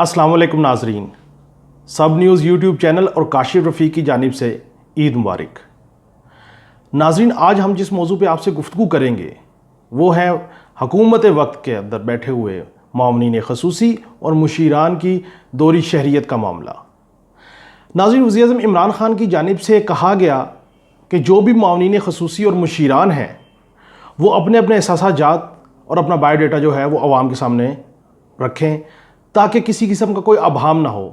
السلام علیکم ناظرین، سب نیوز یوٹیوب چینل اور کاشف رفیق کی جانب سے عید مبارک۔ ناظرین، آج ہم جس موضوع پہ آپ سے گفتگو کریں گے وہ ہے حکومت وقت کے اندر بیٹھے ہوئے معاونین خصوصی اور مشیران کی دوہری شہریت کا معاملہ۔ ناظرین، وزیر اعظم عمران خان کی جانب سے کہا گیا کہ جو بھی معاونین خصوصی اور مشیران ہیں وہ اپنے اپنے احساسات اور اپنا بایو ڈیٹا جو ہے وہ عوام کے سامنے رکھیں تاکہ کسی قسم کا کوئی ابہام نہ ہو،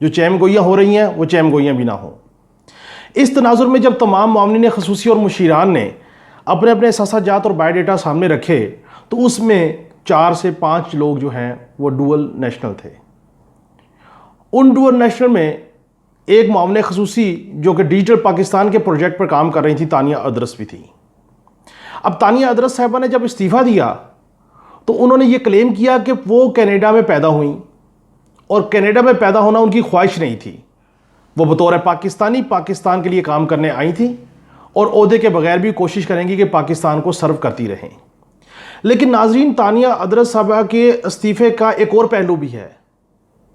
جو چیم گوئیاں ہو رہی ہیں وہ چیم گوئیاں بھی نہ ہوں۔ اس تناظر میں جب تمام معاونین خصوصی اور مشیران نے اپنے اپنے احساسات اور بایو ڈیٹا سامنے رکھے تو اس میں 4 سے 5 لوگ جو ہیں وہ ڈوئل نیشنل تھے۔ ان ڈوئل نیشنل میں ایک معاون خصوصی جو کہ ڈیجیٹل پاکستان کے پروجیکٹ پر کام کر رہی تھی، تانیہ ادرس بھی تھی۔ اب تانیہ ادرس صاحبہ نے جب استعفیٰ دیا تو انہوں نے یہ کلیم کیا کہ وہ کینیڈا میں پیدا ہوئیں اور کینیڈا میں پیدا ہونا ان کی خواہش نہیں تھی۔ وہ بطور پاکستانی پاکستان کے لیے کام کرنے آئی تھیں اور عہدے کے بغیر بھی کوشش کریں گی کہ پاکستان کو سرو کرتی رہیں۔ لیکن ناظرین، تانیہ ادرس صاحبہ کے استعفے کا ایک اور پہلو بھی ہے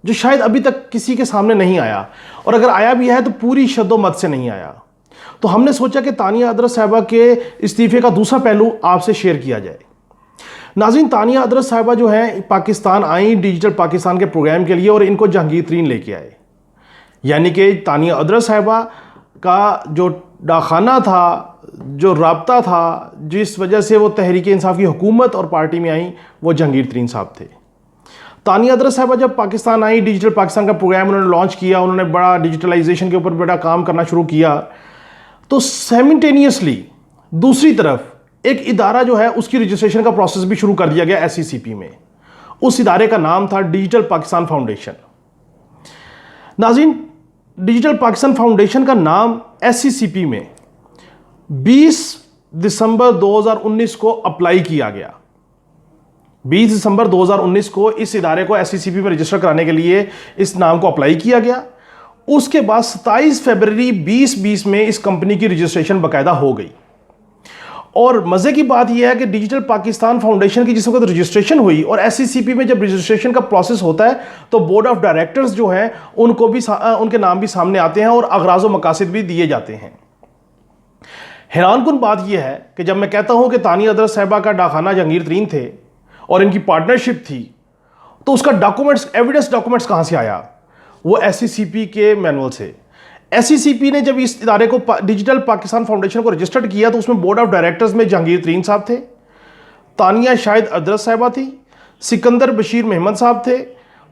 جو شاید ابھی تک کسی کے سامنے نہیں آیا، اور اگر آیا بھی ہے تو پوری شد و مت سے نہیں آیا۔ تو ہم نے سوچا کہ تانیہ ادرس صاحبہ کے استعفے کا دوسرا پہلو آپ سے شیئر کیا جائے۔ ناظرین، تانیہ ادرس صاحبہ جو ہیں پاکستان آئیں ڈیجیٹل پاکستان کے پروگرام کے لیے اور ان کو جہانگیر ترین لے کے آئے۔ یعنی کہ تانیہ ادرس صاحبہ کا جو ڈاکخانہ تھا، جو رابطہ تھا، جس وجہ سے وہ تحریک انصاف کی حکومت اور پارٹی میں آئیں، وہ جہانگیر ترین صاحب تھے۔ تانیہ ادرس صاحبہ جب پاکستان آئیں، ڈیجیٹل پاکستان کا پروگرام انہوں نے لانچ کیا، انہوں نے بڑا ڈیجیٹلائزیشن کے اوپر بڑا کام کرنا شروع کیا، تو سائملٹینیسلی دوسری طرف ایک ادارہ جو ہے اس کی رجسٹریشن کا پروسیس بھی شروع کر دیا گیا SCCP میں۔ اس ادارے کا نام تھا ڈیجیٹل پاکستان فاؤنڈیشن۔ ناظرین، ڈیجیٹل پاکستان فاؤنڈیشن کا نام SCCP میں 20 دسمبر 2019 کو اپلائی کیا گیا۔ 20 دسمبر 2019 کو اس ادارے کو SCCP میں رجسٹر کرانے کے لیے اس نام کو اپلائی کیا گیا۔ اس کے بعد 27 فروری 2020 میں اس کمپنی کی رجسٹریشن باقاعدہ ہو گئی۔ اور مزے کی بات یہ ہے کہ ڈیجیٹل پاکستان فاؤنڈیشن کی جس وقت رجسٹریشن ہوئی، اور SCCP میں جب رجسٹریشن کا پروسیس ہوتا ہے تو بورڈ آف ڈائریکٹرز جو ہیں ان کو بھی ان کے نام بھی سامنے آتے ہیں اور اغراض و مقاصد بھی دیے جاتے ہیں۔ حیران کن بات یہ ہے کہ جب میں کہتا ہوں کہ تانیہ ادرس صاحبہ کا ڈاکخانہ جہانگیر ترین تھے اور ان کی پارٹنرشپ تھی، تو اس کا ایویڈنس ڈاکومنٹس کہاں سے آیا؟ وہ SCCP کے مینول سے۔ SCCP نے جب اس ادارے کو ڈیجیٹل پاکستان فاؤنڈیشن کو رجسٹرڈ کیا تو اس میں بورڈ آف ڈائریکٹرز میں جہانگیر ترین صاحب تھے، تانیہ شاہد ادرس صاحبہ تھی، سکندر بشیر محمد صاحب تھے،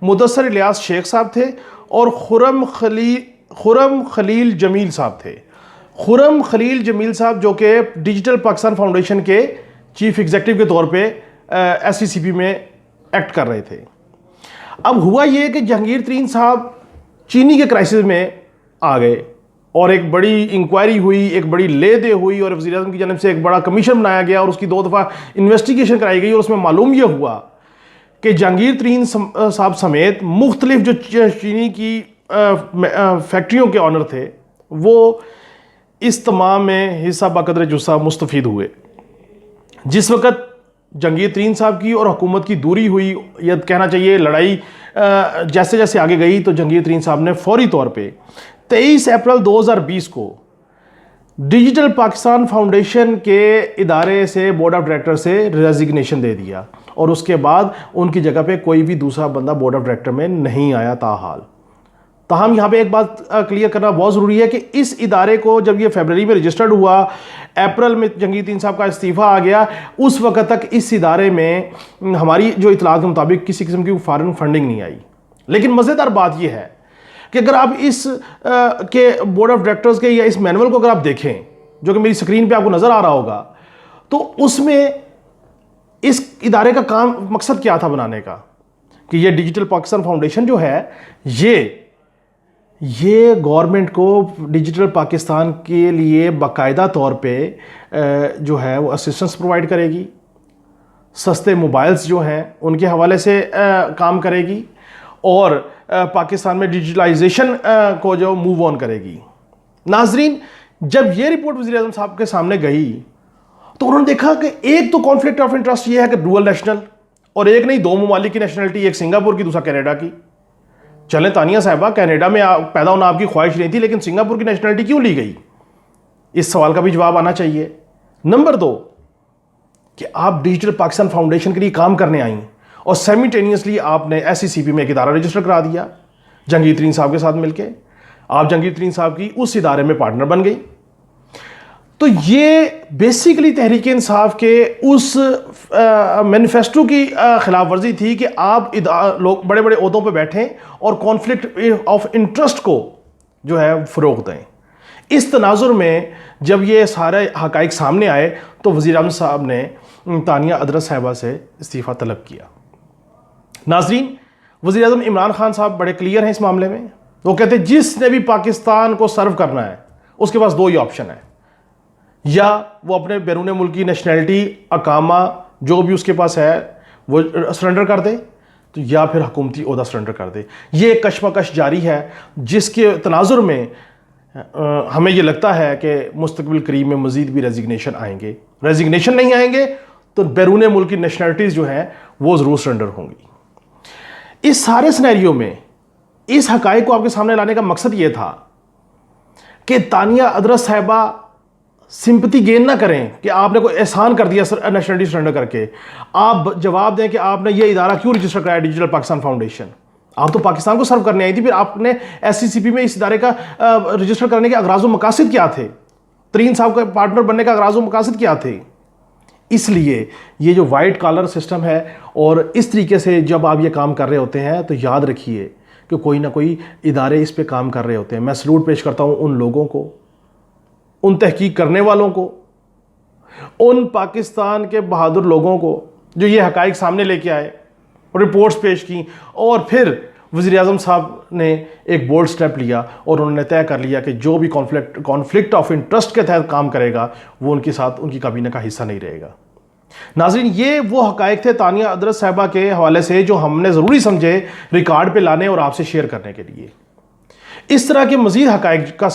مدثر الیاس شیخ صاحب تھے، اور خرم خلیل جمیل صاحب تھے۔ خرم خلیل جمیل صاحب جو کہ ڈیجیٹل پاکستان فاؤنڈیشن کے چیف ایگزیکٹو کے طور پہ SCCP میں ایکٹ کر رہے تھے۔ اب ہوا یہ کہ جہانگیر ترین صاحب چینی کے کرائسس میں آ گئے اور ایک بڑی انکوائری ہوئی، ایک بڑی لے دے ہوئی، اور وزیر اعظم کی جانب سے ایک بڑا کمیشن بنایا گیا اور اس کی 2 دفعہ انویسٹیگیشن کرائی گئی، اور اس میں معلوم یہ ہوا کہ جہانگیر ترین صاحب سمیت مختلف جو چینی کی فیکٹریوں کے آنر تھے وہ اس تمام میں حصہ بقدر جثہ مستفید ہوئے۔ جس وقت جہانگیر ترین صاحب کی اور حکومت کی دوری ہوئی، یا کہنا چاہیے لڑائی جیسے جیسے آگے گئی، تو جہانگیر ترین صاحب نے فوری طور پہ 23 اپریل 2020 کو ڈیجیٹل پاکستان فاؤنڈیشن کے ادارے سے بورڈ آف ڈائریکٹر سے ریزگنیشن دے دیا، اور اس کے بعد ان کی جگہ پہ کوئی بھی دوسرا بندہ بورڈ آف ڈائریکٹر میں نہیں آیا تاحال۔ تاہم یہاں پہ ایک بات کلیئر کرنا بہت ضروری ہے کہ اس ادارے کو جب یہ فیبرری میں رجسٹرڈ ہوا، اپریل میں جہانگیر ترین صاحب کا استعفیٰ آ گیا، اس وقت تک اس ادارے میں ہماری جو اطلاعات کے مطابق کسی قسم کی فارن فنڈنگ نہیں آئی۔ لیکن مزیدار بات یہ ہے کہ اگر آپ اس کے بورڈ آف ڈائریکٹرز کے یا اس مینول کو اگر آپ دیکھیں جو کہ میری سکرین پہ آپ کو نظر آ رہا ہوگا، تو اس میں اس ادارے کا کام مقصد کیا تھا بنانے کا، کہ یہ ڈیجیٹل پاکستان فاؤنڈیشن جو ہے یہ گورنمنٹ کو ڈیجیٹل پاکستان کے لیے باقاعدہ طور پہ جو ہے وہ اسسٹنس پرووائڈ کرے گی، سستے موبائلز جو ہیں ان کے حوالے سے کام کرے گی، اور پاکستان میں ڈیجیٹلائزیشن کو جو موو آن کرے گی۔ ناظرین، جب یہ رپورٹ وزیر اعظم صاحب کے سامنے گئی تو انہوں نے دیکھا کہ ایک تو کانفلکٹ آف انٹرسٹ یہ ہے کہ ڈوئل نیشنل، اور ایک نہیں 2 ممالک کی نیشنلٹی، ایک سنگاپور کی دوسرا کینیڈا کی۔ چلیں تانیہ صاحبہ، کینیڈا میں پیدا ہونا آپ کی خواہش نہیں تھی، لیکن سنگاپور کی نیشنلٹی کیوں لی گئی؟ اس سوال کا بھی جواب آنا چاہیے۔ نمبر 2 کہ آپ ڈیجیٹل پاکستان فاؤنڈیشن کے لیے کام کرنے آئیں اور سیملٹینیسلی آپ نے ایس سی سی پی میں ایک ادارہ رجسٹر کرا دیا جہانگیر ترین صاحب کے ساتھ مل کے، آپ جہانگیر ترین صاحب کی اس ادارے میں پارٹنر بن گئی۔ تو یہ بیسیکلی تحریک انصاف کے اس مینیفیسٹو کی خلاف ورزی تھی کہ آپ لوگ بڑے بڑے عہدوں پہ بیٹھیں اور کانفلکٹ آف انٹرسٹ کو جو ہے فروغ دیں۔ اس تناظر میں جب یہ سارے حقائق سامنے آئے تو وزیر اعظم صاحب نے تانیہ ادرس صاحبہ سے استعفیٰ طلب کیا۔ ناظرین، وزیر اعظم عمران خان صاحب بڑے کلیئر ہیں اس معاملے میں۔ وہ کہتے ہیں جس نے بھی پاکستان کو سرو کرنا ہے اس کے پاس 2 ہی آپشن ہیں، یا وہ اپنے بیرون ملکی نیشنلٹی اقامہ جو بھی اس کے پاس ہے وہ سرنڈر کر دے، تو یا پھر حکومتی عہدہ سرنڈر کر دے۔ یہ کشمکش جاری ہے جس کے تناظر میں ہمیں یہ لگتا ہے کہ مستقبل قریب میں مزید بھی ریزگنیشن آئیں گے۔ ریزگنیشن نہیں آئیں گے تو بیرون ملکی نیشنلٹیز جو ہیں وہ ضرور سرنڈر ہوں گی۔ اس سارے سینیریو میں اس حقائق کو آپ کے سامنے لانے کا مقصد یہ تھا کہ تانیہ ادرس صاحبہ سمپتی گین نہ کریں کہ آپ نے کوئی احسان کر دیا نیشنلٹی سرنڈر کر کے۔ آپ جواب دیں کہ آپ نے یہ ادارہ کیوں رجسٹر کرایا ڈیجیٹل پاکستان فاؤنڈیشن؟ آپ تو پاکستان کو سرو کرنے آئی تھی، پھر آپ نے ایس سی سی پی میں اس ادارے کا رجسٹر کرنے کے اغراض و مقاصد کیا تھے؟ ترین صاحب کا پارٹنر بننے کا اغراض و مقاصد کیا تھے؟ اس لیے یہ جو وائٹ کالر سسٹم ہے اور اس طریقے سے جب آپ یہ کام کر رہے ہوتے ہیں تو یاد رکھیے کہ کوئی نہ کوئی ادارے اس پہ کام کر رہے ہوتے ہیں۔ میں سلوٹ پیش کرتا ہوں ان لوگوں کو، ان تحقیق کرنے والوں کو، ان پاکستان کے بہادر لوگوں کو جو یہ حقائق سامنے لے کے آئے، رپورٹس پیش کی، اور پھر وزیر اعظم صاحب نے ایک بولڈ سٹیپ لیا اور انہوں نے طے کر لیا کہ جو بھی کانفلکٹ آف انٹرسٹ کے تحت کام کرے گا وہ ان کے ساتھ ان کی کابینہ کا حصہ نہیں رہے گا۔ ناظرین، یہ وہ حقائق تھے تانیہ ادرس صاحبہ کے حوالے سے جو ہم نے ضروری سمجھے ریکارڈ پہ لانے اور آپ سے شیئر کرنے کے لیے۔ اس طرح کے مزید حقائق کا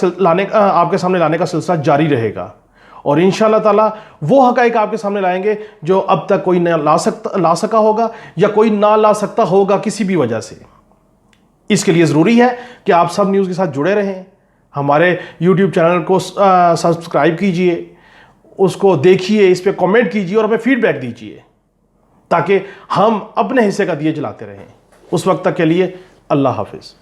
آپ کے سامنے لانے کا سلسلہ جاری رہے گا، اور انشاءاللہ تعالی وہ حقائق آپ کے سامنے لائیں گے جو اب تک کوئی نہ لا سکا ہوگا یا کوئی نہ لا سکتا ہوگا کسی بھی وجہ سے۔ اس کے لیے ضروری ہے کہ آپ سب نیوز کے ساتھ جڑے رہیں، ہمارے یوٹیوب چینل کو سبسکرائب کیجئے، اس کو دیکھیے، اس پہ کامنٹ کیجئے اور ہمیں فیڈ بیک دیجئے تاکہ ہم اپنے حصے کا دیے جلاتے رہیں۔ اس وقت تک کے لیے اللہ حافظ۔